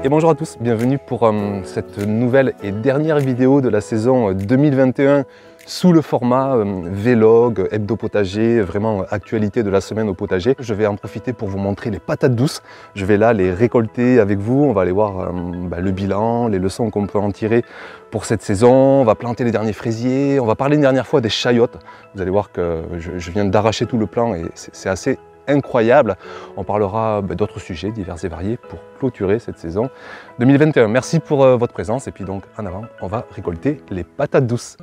Et bonjour à tous, bienvenue pour cette nouvelle et dernière vidéo de la saison 2021 sous le format vlog, hebdo potager, vraiment actualité de la semaine au potager. Je vais en profiter pour vous montrer les patates douces. Je vais là les récolter avec vous, on va aller voir le bilan, les leçons qu'on peut en tirer pour cette saison. On va planter les derniers fraisiers, on va parler une dernière fois des chayotes. Vous allez voir que je viens d'arracher tout le plan et c'est assez incroyable. On parlera d'autres sujets divers et variés pour clôturer cette saison 2021. Merci pour votre présence et puis donc en avant, on va récolter les patates douces.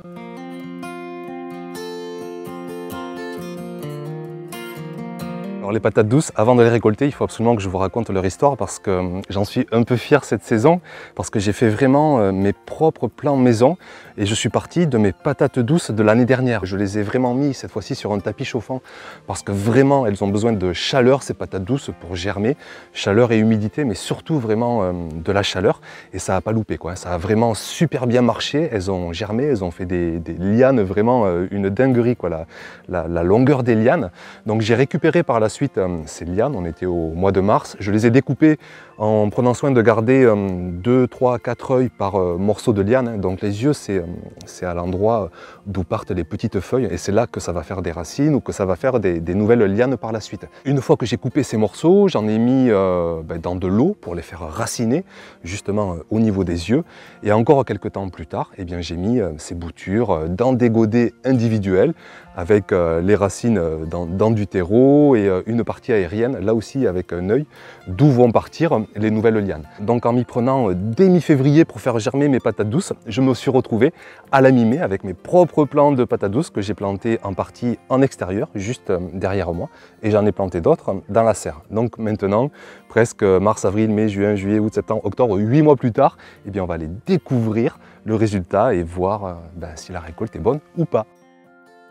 Alors les patates douces, avant de les récolter, il faut absolument que je vous raconte leur histoire parce que j'en suis un peu fier cette saison, parce que j'ai fait vraiment mes propres plans maison et je suis parti de mes patates douces de l'année dernière. Je les ai vraiment mis cette fois-ci sur un tapis chauffant parce que vraiment elles ont besoin de chaleur, ces patates douces, pour germer. Chaleur et humidité, mais surtout vraiment de la chaleur, et ça n'a pas loupé quoi. Ça a vraiment super bien marché, elles ont germé, elles ont fait des lianes, vraiment une dinguerie quoi, la longueur des lianes. Donc j'ai récupéré par la suite ces lianes, on était au mois de mars, je les ai découpées en prenant soin de garder 2, 3, 4 œils par morceau de liane. Donc les yeux c'est à l'endroit d'où partent les petites feuilles et c'est là que ça va faire des racines ou que ça va faire des nouvelles lianes par la suite. Une fois que j'ai coupé ces morceaux, j'en ai mis dans de l'eau pour les faire raciner justement au niveau des yeux, et encore quelques temps plus tard, eh bien, j'ai mis ces boutures dans des godets individuels avec les racines dans du terreau et une partie aérienne, là aussi avec un œil, d'où vont partir les nouvelles lianes. Donc en m'y prenant dès mi-février pour faire germer mes patates douces, je me suis retrouvé à la mi-mai avec mes propres plants de patates douces que j'ai plantés en partie en extérieur, juste derrière moi, et j'en ai planté d'autres dans la serre. Donc maintenant, presque mars, avril, mai, juin, juillet, août, septembre, octobre, 8 mois plus tard, eh bien on va aller découvrir le résultat et voir si la récolte est bonne ou pas.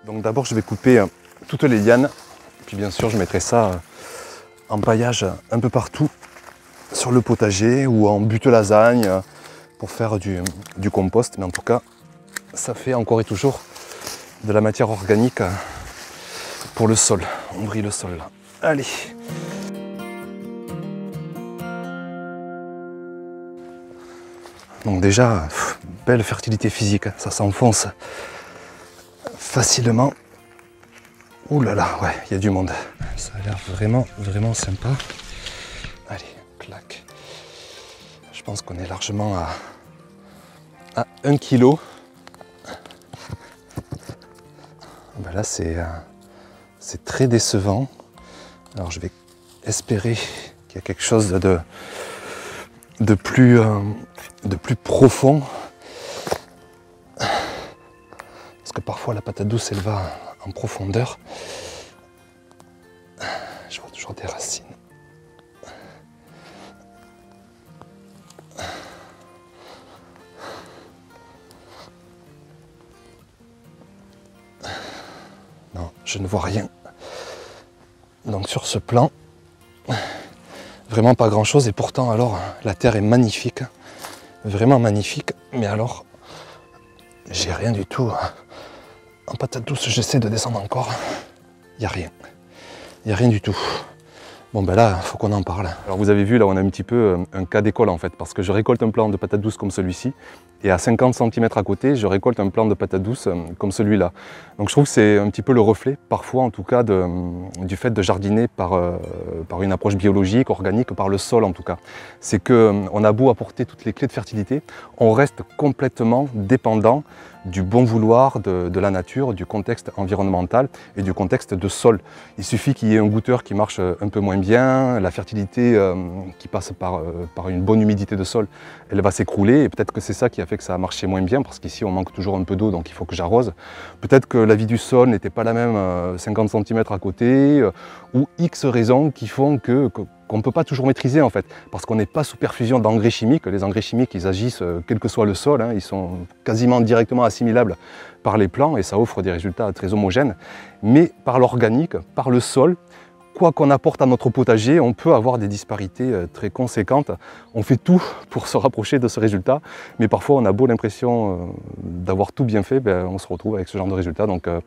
Donc d'abord je vais couper toutes les lianes, puis bien sûr je mettrai ça en paillage un peu partout sur le potager ou en butte lasagne pour faire du compost, mais en tout cas ça fait encore et toujours de la matière organique pour le sol. On brille le sol là. Allez. Donc déjà, belle fertilité physique, ça s'enfonce facilement. Ouh là là, ouais, il y a du monde. Ça a l'air vraiment, vraiment sympa. Allez, clac. Je pense qu'on est largement à 1 kg. Ben là, c'est très décevant. Alors, je vais espérer qu'il y a quelque chose de plus profond. Parce que parfois, la patate douce, elle va en profondeur. Je vois toujours des racines. Non, je ne vois rien. Donc sur ce plan, vraiment pas grand chose, et pourtant alors la terre est magnifique, vraiment magnifique, mais alors j'ai rien du tout. En patate douce, j'essaie de descendre encore, il n'y a rien, il n'y a rien du tout. Bon ben là, il faut qu'on en parle. Alors vous avez vu, là on a un petit peu un cas d'école en fait, parce que je récolte un plant de patates douces comme celui-ci, et à 50 cm à côté, je récolte un plant de patates douces comme celui-là. Donc je trouve que c'est un petit peu le reflet, parfois en tout cas, du fait de jardiner par une approche biologique, organique, par le sol en tout cas. C'est qu'on a beau apporter toutes les clés de fertilité, on reste complètement dépendant du bon vouloir de la nature, du contexte environnemental et du contexte de sol. Il suffit qu'il y ait un goûteur qui marche un peu moins bien, la fertilité qui passe par une bonne humidité de sol, elle va s'écrouler, et peut-être que c'est ça qui a fait que ça a marché moins bien, parce qu'ici on manque toujours un peu d'eau, donc il faut que j'arrose. Peut-être que la vie du sol n'était pas la même 50 cm à côté, ou X raisons qui font qu'on ne peut pas toujours maîtriser en fait, parce qu'on n'est pas sous perfusion d'engrais chimiques. Les engrais chimiques, ils agissent quel que soit le sol, hein, ils sont quasiment directement assimilables par les plants et ça offre des résultats très homogènes. Mais par l'organique, par le sol, quoi qu'on apporte à notre potager, on peut avoir des disparités très conséquentes. On fait tout pour se rapprocher de ce résultat, mais parfois on a beau l'impression d'avoir tout bien fait, on se retrouve avec ce genre de résultat, donc il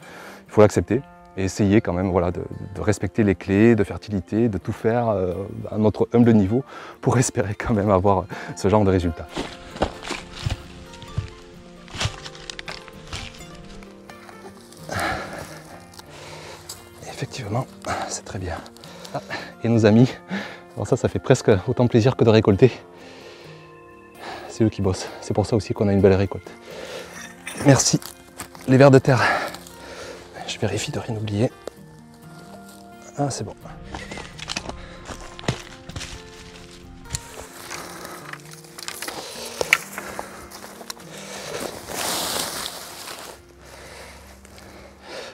faut l'accepter. et essayer quand même voilà, de respecter les clés de fertilité, de tout faire à notre humble niveau pour espérer quand même avoir ce genre de résultat. Effectivement, c'est très bien. Ah, et nos amis, alors ça fait presque autant de plaisir que de récolter. C'est eux qui bossent, c'est pour ça aussi qu'on a une belle récolte. Merci les vers de terre. Je vérifie de rien oublier. Ah, c'est bon.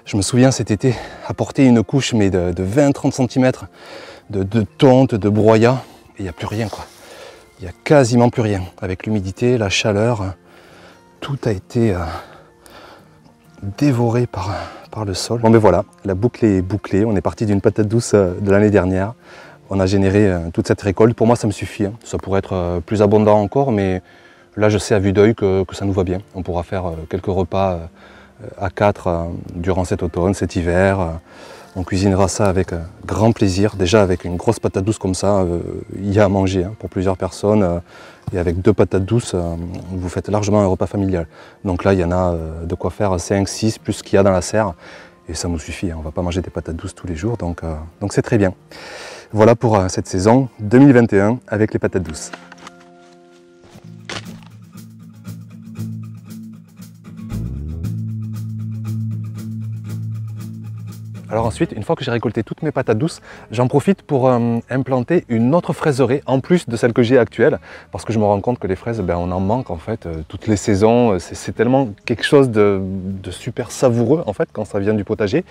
Je me souviens cet été apporter une couche mais de 20-30 cm de tonte, de broyat, et il n'y a plus rien quoi. Il n'y a quasiment plus rien. Avec l'humidité, la chaleur, tout a été dévoré par le sol. Bon ben voilà, la boucle est bouclée. On est parti d'une patate douce de l'année dernière. On a généré toute cette récolte. Pour moi ça me suffit. Hein. Ça pourrait être plus abondant encore, mais là je sais à vue d'œil que ça nous va bien. On pourra faire quelques repas à 4 durant cet automne, cet hiver. On cuisinera ça avec grand plaisir. Déjà avec une grosse patate douce comme ça, il y a à manger hein, pour plusieurs personnes. Et avec 2 patates douces, vous faites largement un repas familial. Donc là, il y en a de quoi faire 5, 6, plus ce qu'il y a dans la serre. Et ça nous suffit, hein. On ne va pas manger des patates douces tous les jours, donc c'est très bien. Voilà pour cette saison 2021 avec les patates douces. Alors ensuite, une fois que j'ai récolté toutes mes patates douces, j'en profite pour implanter une autre fraiserie en plus de celle que j'ai actuelle, parce que je me rends compte que les fraises, on en manque en fait toutes les saisons. C'est tellement quelque chose de super savoureux en fait quand ça vient du potager.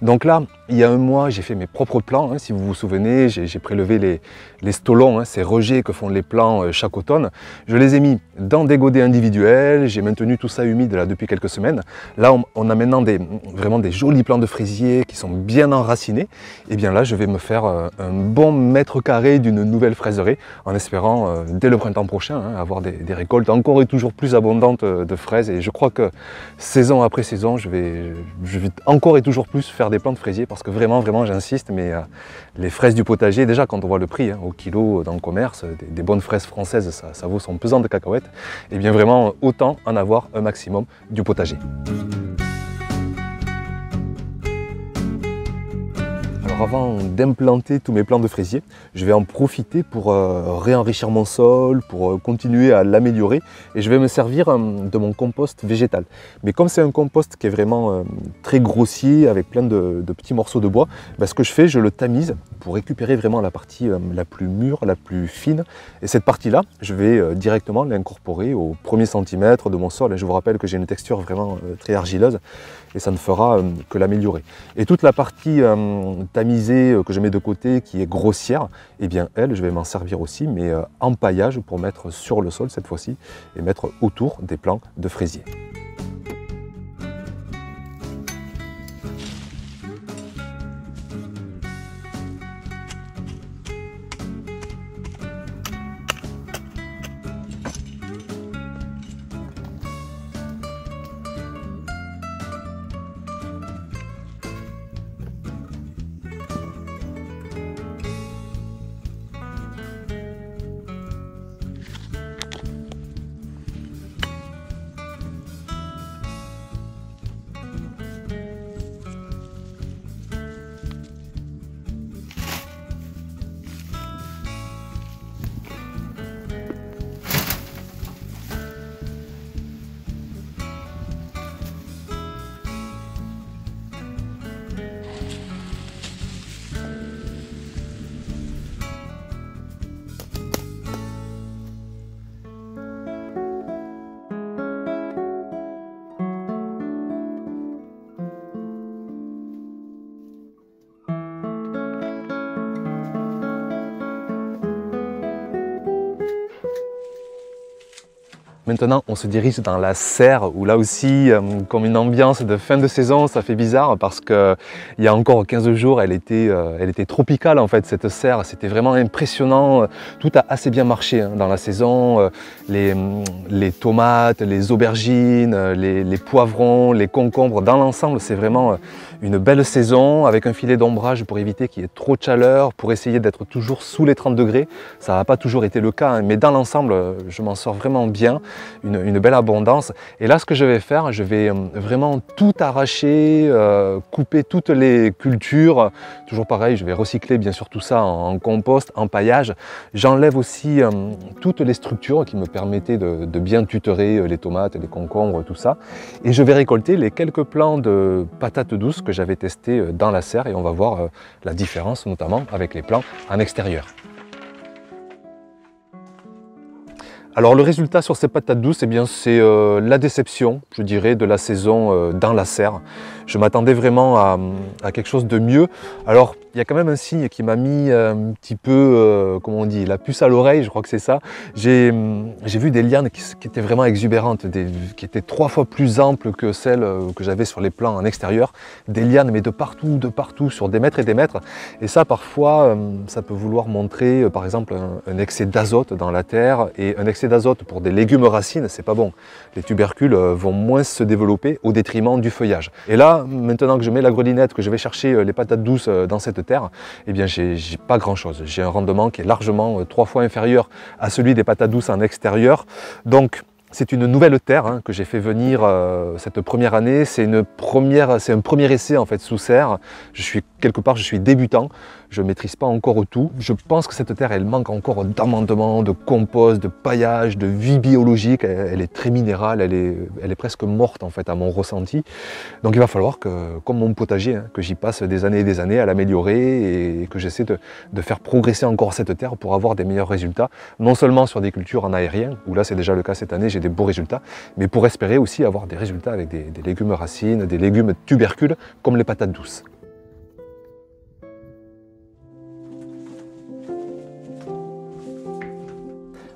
Donc là, il y a un mois, j'ai fait mes propres plants. Hein, si vous vous souvenez, j'ai prélevé les stolons, hein, ces rejets que font les plants chaque automne. Je les ai mis dans des godets individuels. J'ai maintenu tout ça humide là depuis quelques semaines. Là, on a maintenant vraiment des jolis plants de fraisiers qui sont bien enracinés. Et bien là, je vais me faire un bon mètre carré d'une nouvelle fraiserie en espérant dès le printemps prochain hein, avoir des récoltes encore et toujours plus abondantes de fraises. Et je crois que saison après saison, je vais encore et toujours plus faire des plants de fraisiers parce que vraiment j'insiste, mais les fraises du potager, déjà quand on voit le prix hein, au kilo dans le commerce, des bonnes fraises françaises, ça vaut son pesant de cacahuètes. Et bien vraiment autant en avoir un maximum du potager. Alors avant d'implanter tous mes plants de fraisier, je vais en profiter pour réenrichir mon sol, pour continuer à l'améliorer et je vais me servir de mon compost végétal. Mais comme c'est un compost qui est vraiment très grossier avec plein de petits morceaux de bois, ce que je fais, je le tamise pour récupérer vraiment la partie la plus mûre, la plus fine. Et cette partie-là, je vais directement l'incorporer au premier centimètre de mon sol. Et je vous rappelle que j'ai une texture vraiment très argileuse et ça ne fera que l'améliorer. Et toute la partie tamisée que je mets de côté, qui est grossière, eh bien elle, je vais m'en servir aussi, mais en paillage pour mettre sur le sol cette fois-ci et mettre autour des plants de fraisier. Maintenant, on se dirige dans la serre, où là aussi, comme une ambiance de fin de saison, ça fait bizarre parce qu'il y a encore 15 jours, elle était tropicale en fait, cette serre. C'était vraiment impressionnant. Tout a assez bien marché hein, dans la saison. Les tomates, les aubergines, les poivrons, les concombres, dans l'ensemble, c'est vraiment une belle saison avec un filet d'ombrage pour éviter qu'il y ait trop de chaleur, pour essayer d'être toujours sous les 30 degrés. Ça n'a pas toujours été le cas, hein, mais dans l'ensemble, je m'en sors vraiment bien. Une belle abondance. Et là, ce que je vais faire, je vais vraiment tout arracher, couper toutes les cultures. Toujours pareil, je vais recycler bien sûr tout ça en compost, en paillage. J'enlève aussi toutes les structures qui me permettaient de bien tutorer les tomates, les concombres, tout ça. Et je vais récolter les quelques plants de patates douces que j'avais testés dans la serre et on va voir la différence, notamment avec les plants en extérieur. Alors le résultat sur ces patates douces, eh bien c'est la déception, je dirais, de la saison dans la serre. Je m'attendais vraiment à quelque chose de mieux. Alors il y a quand même un signe qui m'a mis un petit peu, comment on dit, la puce à l'oreille, je crois que c'est ça. J'ai vu des lianes qui étaient vraiment exubérantes, qui étaient 3 fois plus amples que celles que j'avais sur les plants en extérieur. Des lianes, mais de partout, sur des mètres et des mètres. Et ça, parfois, ça peut vouloir montrer, par exemple, un excès d'azote dans la terre. Et un excès d'azote pour des légumes racines, c'est pas bon. Les tubercules vont moins se développer au détriment du feuillage. Et là, maintenant que je mets la grelinette, que je vais chercher les patates douces dans cette terre, eh bien j'ai pas grand chose. J'ai un rendement qui est largement 3 fois inférieur à celui des patates douces en extérieur. Donc c'est une nouvelle terre hein, que j'ai fait venir cette première année. C'est un premier essai en fait sous serre. Quelque part, je suis débutant. Je ne maîtrise pas encore tout. Je pense que cette terre, elle manque encore d'amendement, de compost, de paillage, de vie biologique. Elle est très minérale, elle est presque morte en fait à mon ressenti. Donc il va falloir que, comme mon potager, hein, que j'y passe des années et des années à l'améliorer et que j'essaie de faire progresser encore cette terre pour avoir des meilleurs résultats. Non seulement sur des cultures en aérien, où là c'est déjà le cas cette année, j'ai des beaux résultats, mais pour espérer aussi avoir des résultats avec des légumes racines, des légumes tubercules comme les patates douces.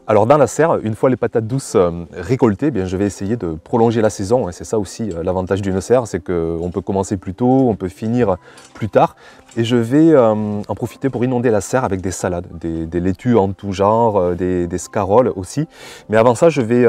Alors dans la serre, une fois les patates douces récoltées, eh bien, je vais essayer de prolonger la saison. C'est ça aussi l'avantage d'une serre, c'est qu'on peut commencer plus tôt, on peut finir plus tard. Et je vais en profiter pour inonder la serre avec des salades, des laitues en tout genre, des scaroles aussi. Mais avant ça, je vais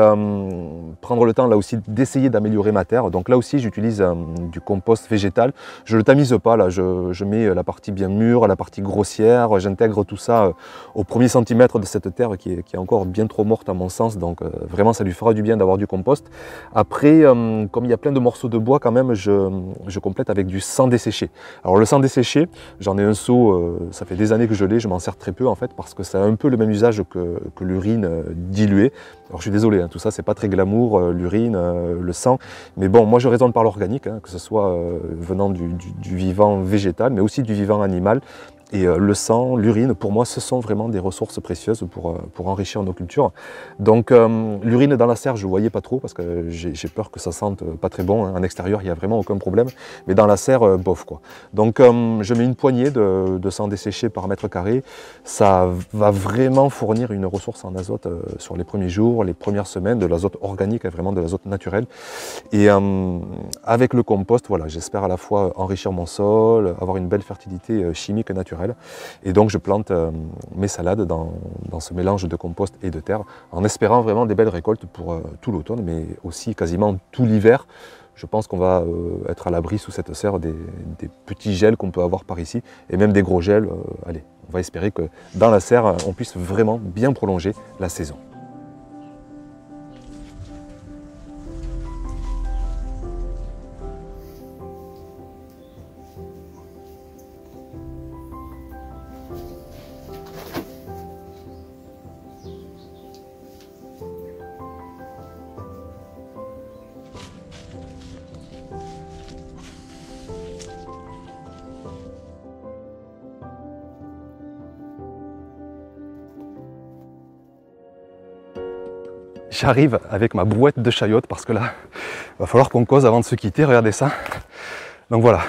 prendre le temps là aussi d'essayer d'améliorer ma terre. Donc là aussi, j'utilise du compost végétal. Je ne le tamise pas, là, je mets la partie bien mûre, la partie grossière. J'intègre tout ça au premier centimètre de cette terre qui est encore bien trop morte à mon sens. Donc vraiment, ça lui fera du bien d'avoir du compost. Après, comme il y a plein de morceaux de bois quand même, je complète avec du sang desséché. Alors le sang desséché, j'en ai un seau, ça fait des années que je l'ai, je m'en sers très peu en fait parce que ça a un peu le même usage que l'urine diluée. Alors je suis désolé, hein, tout ça c'est pas très glamour, l'urine, le sang, mais bon, moi je raisonne par l'organique, hein, que ce soit venant du vivant végétal, mais aussi du vivant animal. Et le sang, l'urine, pour moi, ce sont vraiment des ressources précieuses pour enrichir nos cultures. Donc l'urine dans la serre, je ne voyais pas trop parce que j'ai peur que ça sente pas très bon. Hein. En extérieur, il n'y a vraiment aucun problème. Mais dans la serre, bof quoi. Donc je mets une poignée de sang desséché par mètre carré. Ça va vraiment fournir une ressource en azote sur les premiers jours, les premières semaines, de l'azote organique, vraiment de l'azote naturel. Et avec le compost, voilà, j'espère à la fois enrichir mon sol, avoir une belle fertilité chimique naturelle. Et donc je plante mes salades dans ce mélange de compost et de terre en espérant vraiment des belles récoltes pour tout l'automne, mais aussi quasiment tout l'hiver. Je pense qu'on va être à l'abri sous cette serre des petits gels qu'on peut avoir par ici et même des gros gels. Allez, on va espérer que dans la serre, on puisse vraiment bien prolonger la saison. J'arrive avec ma brouette de chayotte parce que là, il va falloir qu'on cause avant de se quitter, regardez ça. Donc voilà,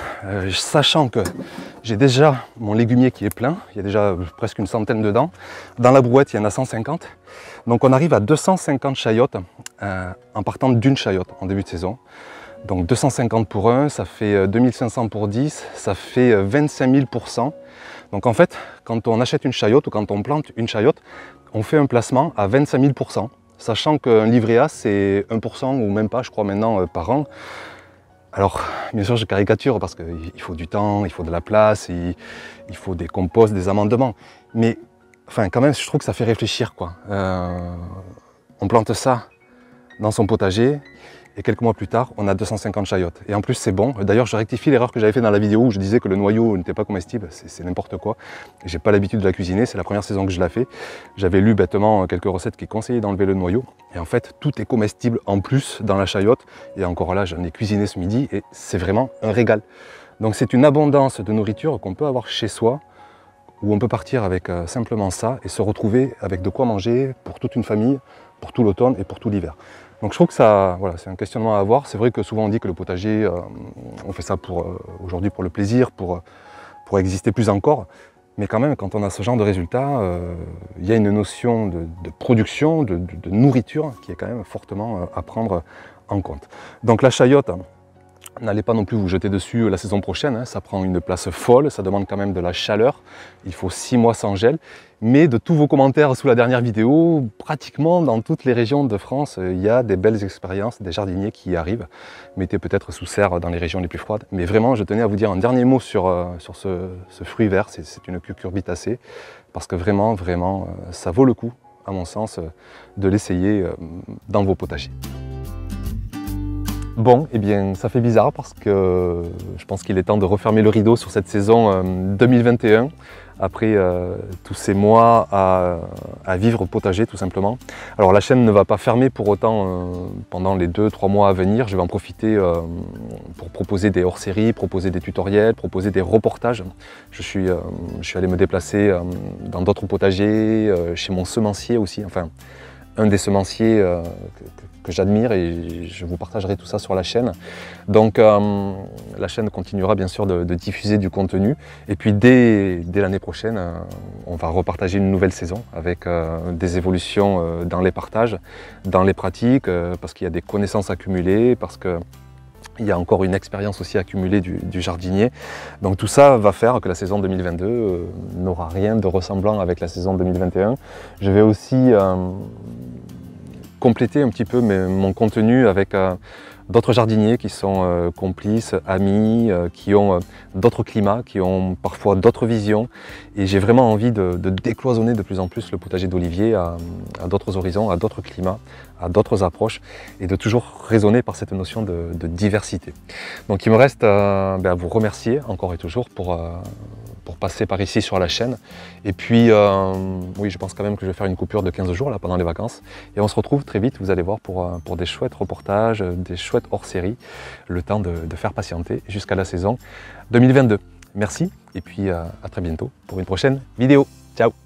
sachant que J'ai déjà mon légumier qui est plein, il y a déjà presque une centaine dedans. Dans la brouette, il y en a 150. Donc on arrive à 250 chayotes en partant d'une chayote en début de saison. Donc 250 pour 1, ça fait 2500 pour 10, ça fait 25 000 pour 100. Donc en fait, quand on achète une chayote ou quand on plante une chayote, on fait un placement à 25 000 pour 100, sachant qu'un livret A c'est 1% ou même pas, je crois maintenant, par an. Alors, bien sûr, je caricature parce qu'il faut du temps, il faut de la place, il faut des composts, des amendements. Mais enfin, quand même, je trouve que ça fait réfléchir, quoi. On plante ça dans son potager et quelques mois plus tard, on a 250 chayotes. Et en plus, c'est bon. D'ailleurs, je rectifie l'erreur que j'avais fait dans la vidéo où je disais que le noyau n'était pas comestible. C'est n'importe quoi. J'ai pas l'habitude de la cuisiner. C'est la première saison que je la fais. J'avais lu bêtement quelques recettes qui conseillaient d'enlever le noyau. Et en fait, tout est comestible en plus dans la chayote. Et encore là, j'en ai cuisiné ce midi et c'est vraiment un régal. Donc c'est une abondance de nourriture qu'on peut avoir chez soi, où on peut partir avec simplement ça et se retrouver avec de quoi manger pour toute une famille, pour tout l'automne et pour tout l'hiver. Donc je trouve que ça, voilà, c'est un questionnement à avoir. C'est vrai que souvent on dit que le potager, on fait ça aujourd'hui pour le plaisir, pour exister plus encore. Mais quand même, quand on a ce genre de résultats, il y a une notion de production, de nourriture qui est quand même fortement à prendre en compte. Donc la chayote, n'allez pas non plus vous jeter dessus la saison prochaine, hein, ça prend une place folle, ça demande quand même de la chaleur, il faut 6 mois sans gel. Mais de tous vos commentaires sous la dernière vidéo, pratiquement dans toutes les régions de France, il y a des belles expériences, des jardiniers qui y arrivent. Mettez peut-être sous serre dans les régions les plus froides. Mais vraiment, je tenais à vous dire un dernier mot sur ce fruit vert, c'est une cucurbitacée, parce que vraiment, ça vaut le coup, à mon sens, de l'essayer dans vos potagers. Bon, eh bien, ça fait bizarre parce que je pense qu'il est temps de refermer le rideau sur cette saison 2021, après tous ces mois à vivre au potager tout simplement. Alors la chaîne ne va pas fermer pour autant pendant les 2-3 mois à venir. Je vais en profiter pour proposer des hors-séries, proposer des tutoriels, proposer des reportages. Je suis allé me déplacer dans d'autres potagers, chez mon semencier aussi, enfin un des semenciers que j'admire et je vous partagerai tout ça sur la chaîne. Donc la chaîne continuera bien sûr de diffuser du contenu et puis dès l'année prochaine on va repartager une nouvelle saison avec des évolutions dans les partages, dans les pratiques, parce qu'il y a des connaissances accumulées, parce que il y a encore une expérience aussi accumulée du jardinier. Donc tout ça va faire que la saison 2022 n'aura rien de ressemblant avec la saison 2021. Je vais aussi compléter un petit peu mon contenu avec d'autres jardiniers qui sont complices, amis, qui ont d'autres climats, qui ont parfois d'autres visions. Et j'ai vraiment envie de décloisonner de plus en plus le potager d'Olivier à d'autres horizons, à d'autres climats, à d'autres approches, et de toujours raisonner par cette notion de diversité. Donc il me reste à vous remercier encore et toujours pour passer par ici sur la chaîne. Et puis, oui, je pense quand même que je vais faire une coupure de 15 jours là, pendant les vacances. Et on se retrouve très vite, vous allez voir, pour des chouettes reportages, des chouettes hors-série, le temps de faire patienter jusqu'à la saison 2022. Merci, et puis à très bientôt pour une prochaine vidéo. Ciao!